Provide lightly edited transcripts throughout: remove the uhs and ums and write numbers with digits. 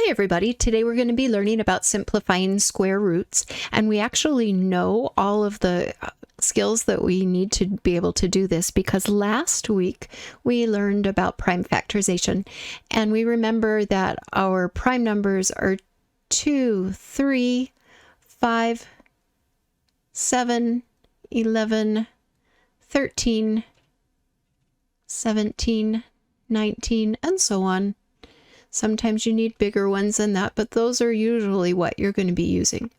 Hi everybody, today we're going to be learning about simplifying square roots, and we actually know all of the skills that we need to be able to do this because last week we learned about prime factorization, and we remember that our prime numbers are 2, 3, 5, 7, 11, 13, 17, 19, and so on. Sometimes you need bigger ones than that, but those are usually what you're going to be using.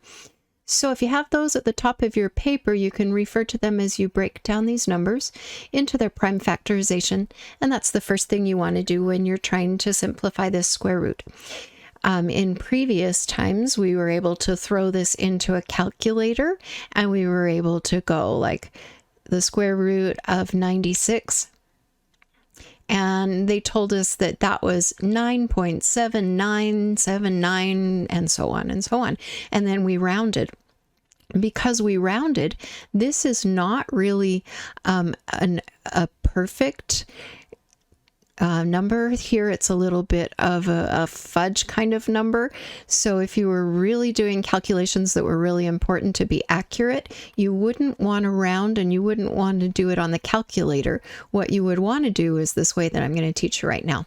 So if you have those at the top of your paper, you can refer to them as you break down these numbers into their prime factorization, and that's the first thing you want to do when you're trying to simplify this square root. In previous times, we were able to throw this into a calculator, and we were able to go like the square root of 96. And they told us that that was 9.7979 and so on and so on. And then we rounded. Because we rounded, this is not really a perfect number. Here it's a little bit of a fudge kind of number. So if you were really doing calculations that were really important to be accurate, you wouldn't want to round and you wouldn't want to do it on the calculator. What you would want to do is this way that I'm going to teach you right now.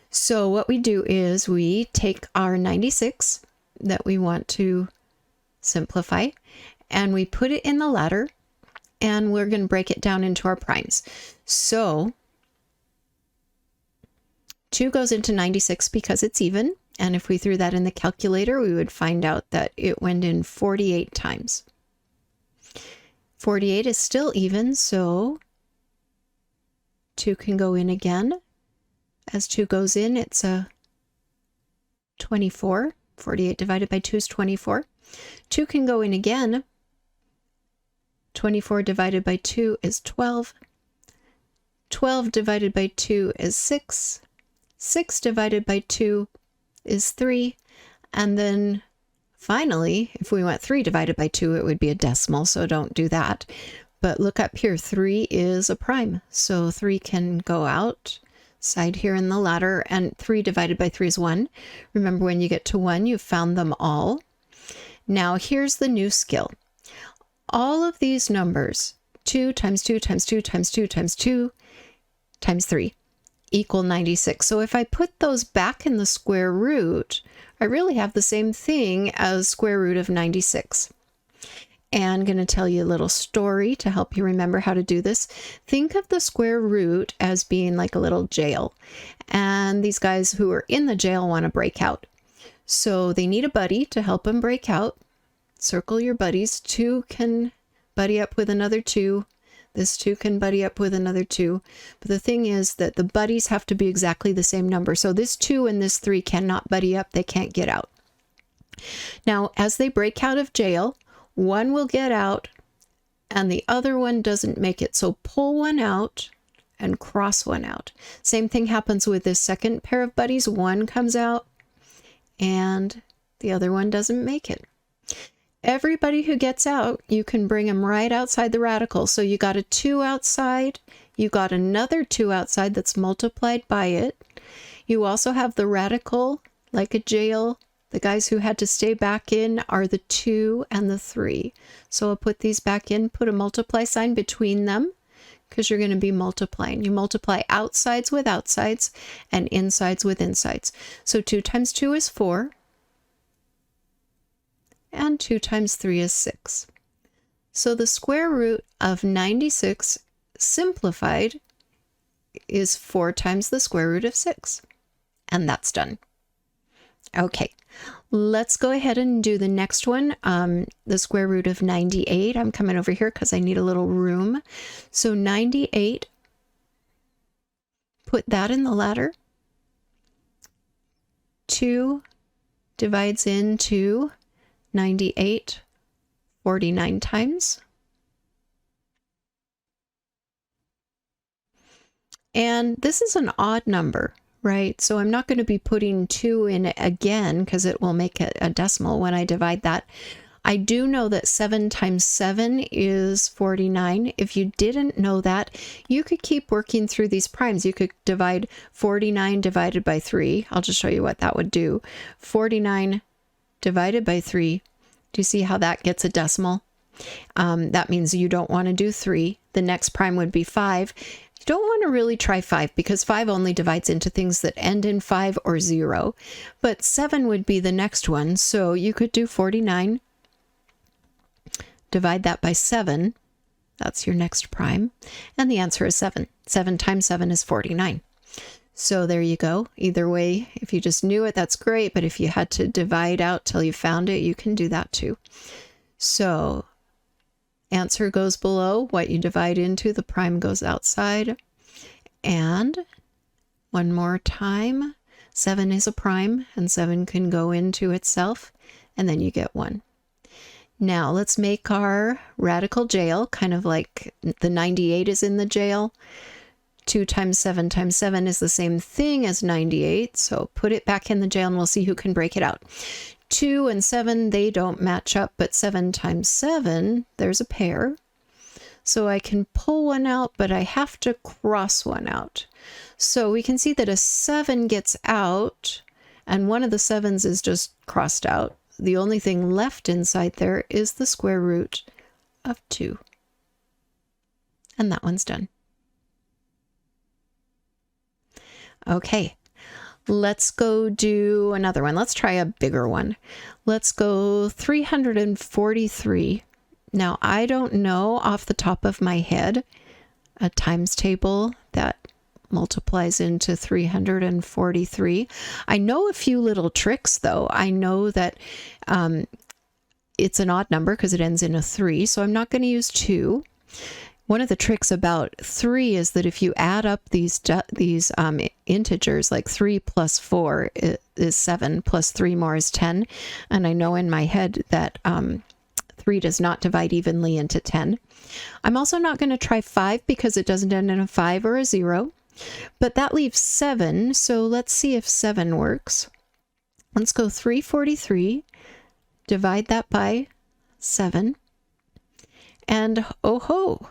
So what we do is we take our 96 that we want to simplify and we put it in the ladder, and we're going to break it down into our primes. So 2 goes into 96 because it's even, and if we threw that in the calculator, we would find out that it went in 48 times. 48 is still even, so 2 can go in again. As 2 goes in, it's a 24. 48 divided by 2 is 24. 2 can go in again. 24 divided by 2 is 12. 12 divided by 2 is 6. 6 divided by 2 is 3. And then finally, if we went 3 divided by 2, it would be a decimal, so don't do that. But look up here, 3 is a prime. So 3 can go outside here in the ladder, and 3 divided by 3 is 1. Remember, when you get to 1, you've found them all. Now here's the new skill. All of these numbers, 2 times 2 times 2 times 2 times 2 times 3, equal 96. So if I put those back in the square root, I really have the same thing as square root of 96. And I'm going to tell you a little story to help you remember how to do this. Think of the square root as being like a little jail. And these guys who are in the jail want to break out. So they need a buddy to help them break out. Circle your buddies. 2 can buddy up with another 2. This 2 can buddy up with another 2. But the thing is that the buddies have to be exactly the same number. So this 2 and this 3 cannot buddy up. They can't get out. Now, as they break out of jail, one will get out and the other one doesn't make it. So pull one out and cross one out. Same thing happens with this second pair of buddies. One comes out and the other one doesn't make it. Everybody who gets out, you can bring them right outside the radical. So you got a 2 outside, you got another 2 outside that's multiplied by it. You also have the radical, like a jail. The guys who had to stay back in are the 2 and the 3. So I'll put these back in, put a multiply sign between them, because you're going to be multiplying. You multiply outsides with outsides and insides with insides. So 2 times 2 is 4. And 2 times 3 is 6. So the square root of 96 simplified is 4 times the square root of 6. And that's done. Okay, let's go ahead and do the next one. The square root of 98. I'm coming over here because I need a little room. So 98, put that in the ladder. 2 divides into 98 49 times. And this is an odd number, right? So I'm not going to be putting 2 in again because it will make it a decimal when I divide that. I do know that 7 times 7 is 49. If you didn't know that, you could keep working through these primes. You could divide 49 divided by 3. I'll just show you what that would do. 49 divided by 3. Do you see how that gets a decimal? That means you don't want to do 3. The next prime would be 5. You don't want to really try 5 because 5 only divides into things that end in 5 or 0. But 7 would be the next one. So you could do 49. Divide that by 7. That's your next prime. And the answer is 7. 7 times 7 is 49. So there you go. Either way, if you just knew it, that's great. But if you had to divide out till you found it, you can do that too. So answer goes below. What you divide into, the prime goes outside. And one more time, 7 is a prime, and 7 can go into itself, and then you get 1. Now let's make our radical jail, kind of like the 98 is in the jail. 2 times 7 times 7 is the same thing as 98, so put it back in the jail and we'll see who can break it out. 2 and 7, they don't match up, but 7 times 7, there's a pair. So I can pull one out, but I have to cross one out. So we can see that a 7 gets out, and one of the 7s is just crossed out. The only thing left inside there is the square root of 2. And that one's done. Okay, let's go do another one. Let's try a bigger one. Let's go 343. Now, I don't know off the top of my head a times table that multiplies into 343. I know a few little tricks though. I know that it's an odd number because it ends in a 3, so I'm not going to use 2. One of the tricks about 3 is that if you add up these integers, like 3 plus 4 is 7, plus 3 more is 10. And I know in my head that 3 does not divide evenly into 10. I'm also not going to try 5 because it doesn't end in a 5 or a 0. But that leaves 7, so let's see if 7 works. Let's go 343, divide that by 7, and oh ho!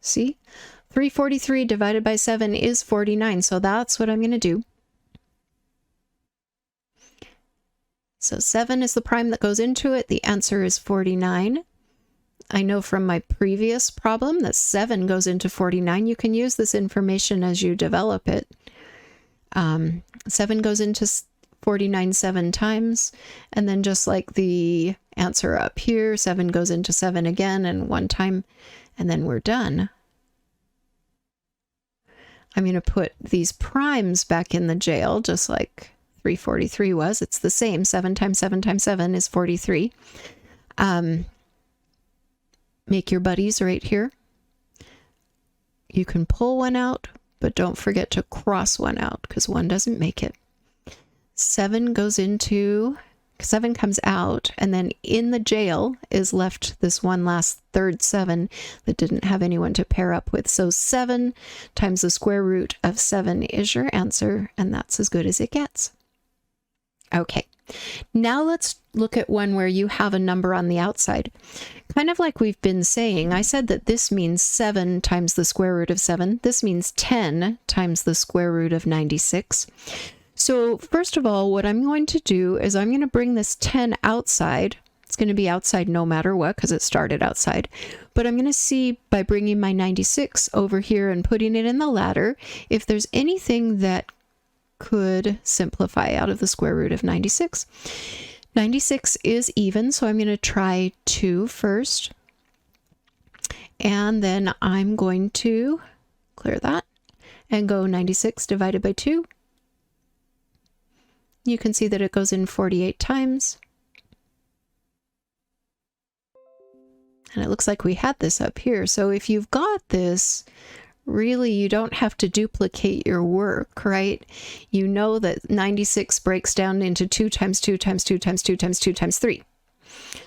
See? 343 divided by 7 is 49, so that's what I'm going to do. So 7 is the prime that goes into it. The answer is 49. I know from my previous problem that 7 goes into 49. You can use this information as you develop it. 7 goes into 49 7 times, and then just like the answer up here, 7 goes into 7 again and 1 time, and then we're done. I'm going to put these primes back in the jail, just like 343 was. It's the same. 7 times 7 times 7 is 43. Make your buddies right here. You can pull one out, but don't forget to cross one out because one doesn't make it. 7 comes out, and then in the jail is left this one last third 7 that didn't have anyone to pair up with. So 7 times the square root of 7 is your answer, and that's as good as it gets. Okay, now let's look at one where you have a number on the outside. Kind of like we've been saying, I said that this means 7 times the square root of 7. This means 10 times the square root of 96. So first of all, what I'm going to do is I'm going to bring this 10 outside. It's going to be outside no matter what because it started outside. But I'm going to see by bringing my 96 over here and putting it in the ladder if there's anything that could simplify out of the square root of 96. 96 is even, so I'm going to try 2 first. And then I'm going to clear that and go 96 divided by 2. You can see that it goes in 48 times. And it looks like we had this up here. So if you've got this, really you don't have to duplicate your work, right? You know that 96 breaks down into 2 times 2 times 2 times 2 times 2 times 3.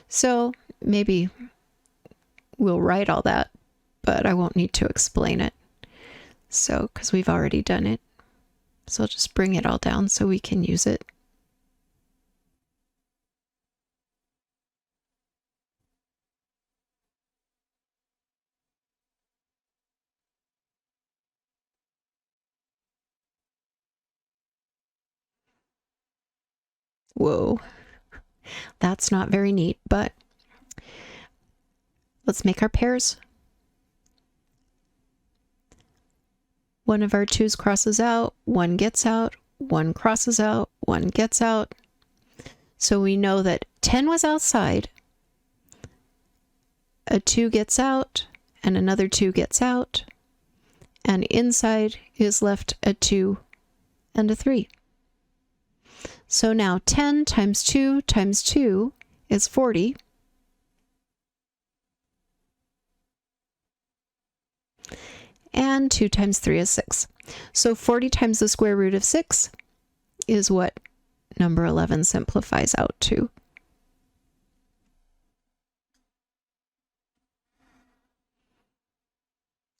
So maybe we'll write all that, but I won't need to explain it. So, because we've already done it. So I'll just bring it all down so we can use it. Whoa, that's not very neat, but let's make our pairs. One of our 2's crosses out, 1 gets out, 1 crosses out, 1 gets out. So we know that 10 was outside, a 2 gets out, and another 2 gets out, and inside is left a 2 and a 3. So now 10 times 2 times 2 is 40. And 2 times 3 is 6. So 40 times the square root of 6 is what number 11 simplifies out to.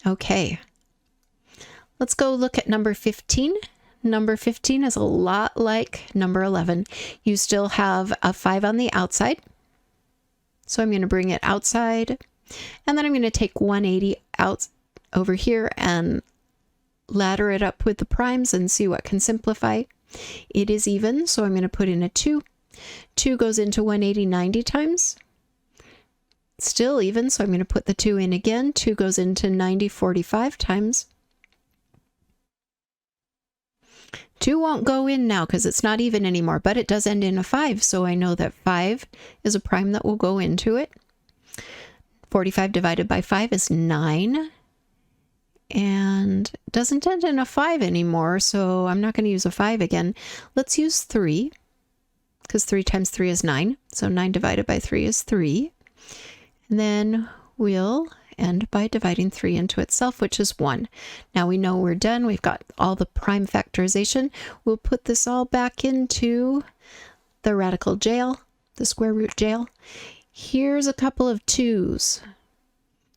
Okay, let's go look at number 15. Number 15 is a lot like number 11. You still have a 5 on the outside. So I'm going to bring it outside, and then I'm going to take 180 out over here and ladder it up with the primes and see what can simplify. It is even, so I'm going to put in a 2. 2 goes into 180 90 times. Still even, so I'm going to put the 2 in again. 2 goes into 90 45 times. 2 won't go in now because it's not even anymore, but it does end in a 5, so I know that 5 is a prime that will go into it. 45 divided by 5 is 9. And it doesn't end in a 5 anymore, so I'm not going to use a 5 again. Let's use 3, because 3 times 3 is 9. So 9 divided by 3 is 3. And then we'll end by dividing 3 into itself, which is 1. Now we know we're done. We've got all the prime factorization. We'll put this all back into the radical jail, the square root jail. Here's a couple of 2's.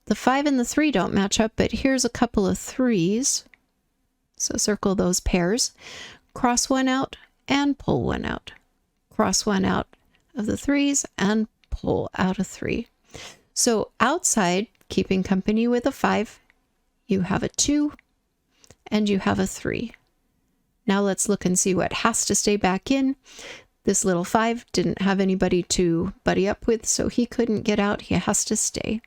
The 5 and the 3 don't match up, but here's a couple of 3's. So circle those pairs. Cross one out and pull one out. Cross one out of the 3's and pull out a 3. So outside, keeping company with a 5, you have a 2 and you have a 3. Now let's look and see what has to stay back in. This little 5 didn't have anybody to buddy up with, so he couldn't get out. He has to stay.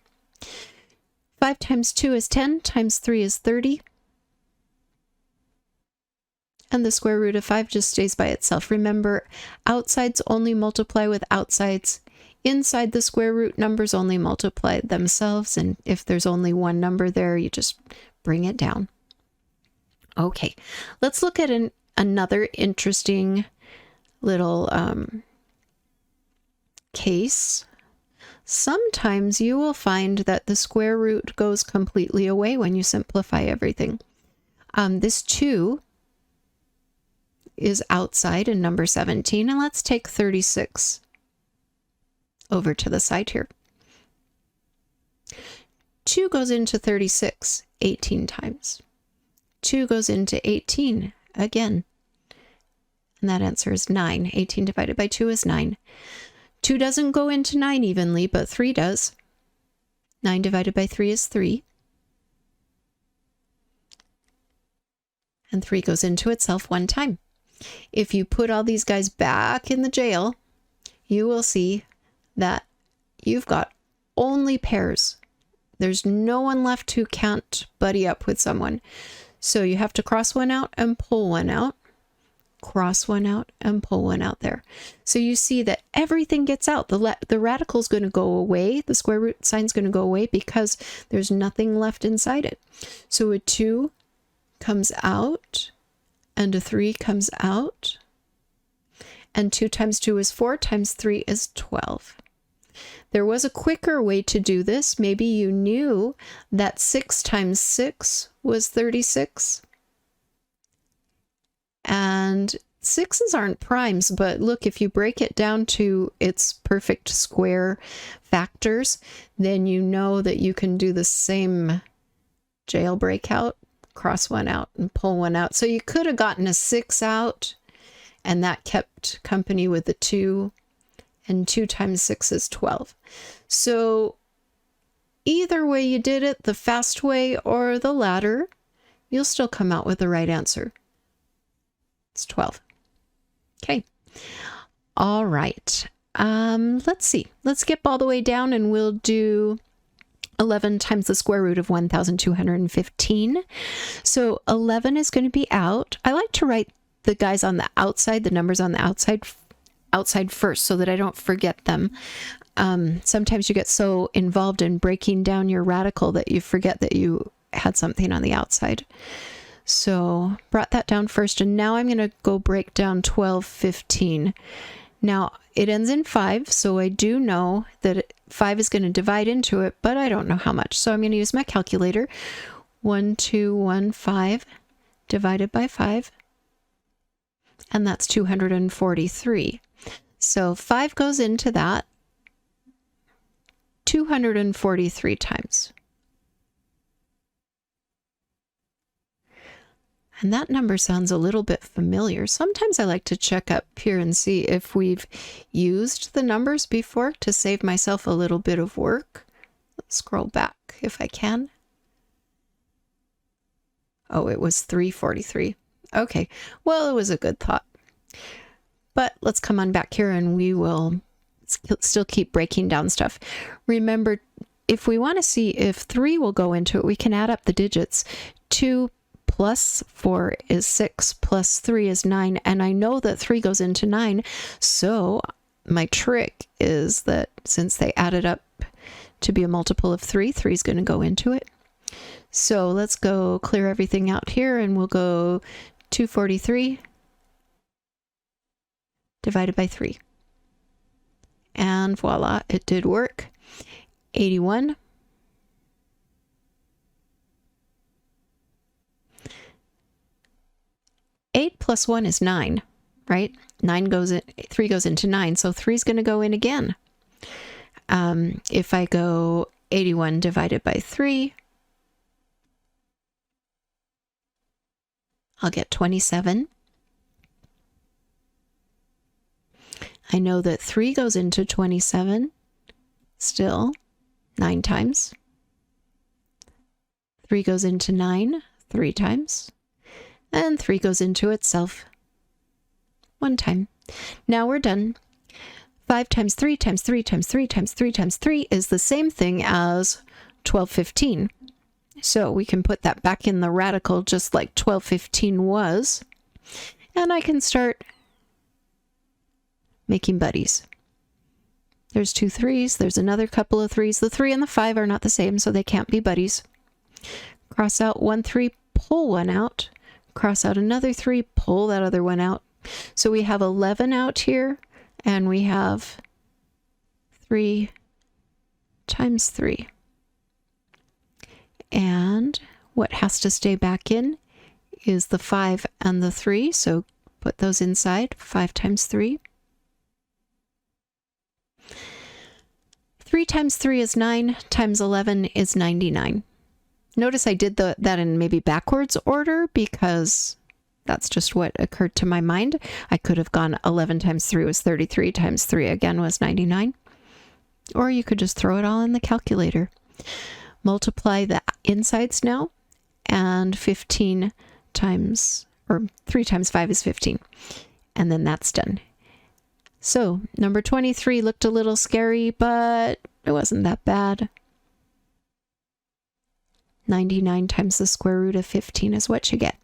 5 times 2 is 10, times 3 is 30. And the square root of 5 just stays by itself. Remember, outsides only multiply with outsides. Inside the square root, numbers only multiply themselves, and if there's only one number there, you just bring it down. Okay, let's look at another interesting little case. Sometimes you will find that the square root goes completely away when you simplify everything. This 2 is outside in number 17, and let's take 36 over to the side here. 2 goes into 36 18 times. 2 goes into 18 again. And that answer is 9. 18 divided by 2 is 9. 2 doesn't go into 9 evenly, but 3 does. 9 divided by 3 is 3. And 3 goes into itself one time. If you put all these guys back in the jail, you will see that you've got only pairs. There's no one left who can't buddy up with someone. So you have to cross one out and pull one out. Cross one out and pull one out there. So you see that everything gets out. The radical's going to go away. The square root sign's going to go away because there's nothing left inside it. So a 2 comes out and a 3 comes out. And 2 times 2 is 4 times 3 is 12. There was a quicker way to do this. Maybe you knew that 6 times 6 was 36. And 6's aren't primes, but look, if you break it down to its perfect square factors, then you know that you can do the same jailbreak out, cross one out and pull one out. So you could have gotten a 6 out, and that kept company with the 2. And 2 times 6 is 12. So either way you did it, the fast way or the ladder, you'll still come out with the right answer. It's 12. Okay. All right. Let's see. Let's skip all the way down and we'll do 11 times the square root of 1,215. So 11 is going to be out. I like to write the guys on the outside, the numbers on the outside first so that I don't forget them. Sometimes you get so involved in breaking down your radical that you forget that you had something on the outside. So brought that down first, and now I'm going to go break down 1215. Now it ends in 5, so I do know that 5 is going to divide into it, but I don't know how much. So I'm going to use my calculator. 1215 divided by 5, and that's 243. So 5 goes into that 243 times. And that number sounds a little bit familiar. Sometimes I like to check up here and see if we've used the numbers before to save myself a little bit of work. Let's scroll back if I can. Oh, it was 343. Okay, well, it was a good thought. But let's come on back here and we will still keep breaking down stuff. Remember, if we want to see if 3 will go into it, we can add up the digits. 2 plus 4 is 6, plus 3 is 9, and I know that 3 goes into 9, so my trick is that since they added up to be a multiple of 3, 3 is going to go into it. So let's go clear everything out here, and we'll go 243 divided by 3. And voila, it did work. 81. Eight plus 1 is 9, right? 9 goes in, 3 goes into 9, so 3 is going to go in again. If I go 81 divided by 3, I'll get 27. I know that 3 goes into 27, still 9 times. 3 goes into 9, 3 times. And 3 goes into itself 1 time. Now we're done. 5 times 3 times 3 times 3 times 3 times 3 is the same thing as 1215. So we can put that back in the radical just like 1215 was. And I can start making buddies. There's 2 3s. There's another couple of 3s. The 3 and the 5 are not the same, so they can't be buddies. Cross out 1 3, pull 1 out. Cross out another 3, pull that other one out. So we have 11 out here, and we have 3 times 3. And what has to stay back in is the 5 and the 3, so put those inside. 5 times 3. 3 times 3 is 9, times 11 is 99. Notice I did that in maybe backwards order because that's just what occurred to my mind. I could have gone 11 times 3 was 33, times 3 again was 99. Or you could just throw it all in the calculator. Multiply the insides now, and 15 times, or 3 times 5 is 15. And then that's done. So number 23 looked a little scary, but it wasn't that bad. 99 times the square root of 15 is what you get.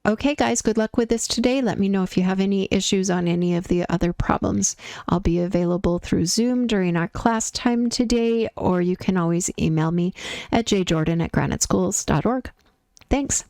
Okay, guys, good luck with this today. Let me know if you have any issues on any of the other problems. I'll be available through Zoom during our class time today, or you can always email me at jjordan@graniteschools.org. Thanks.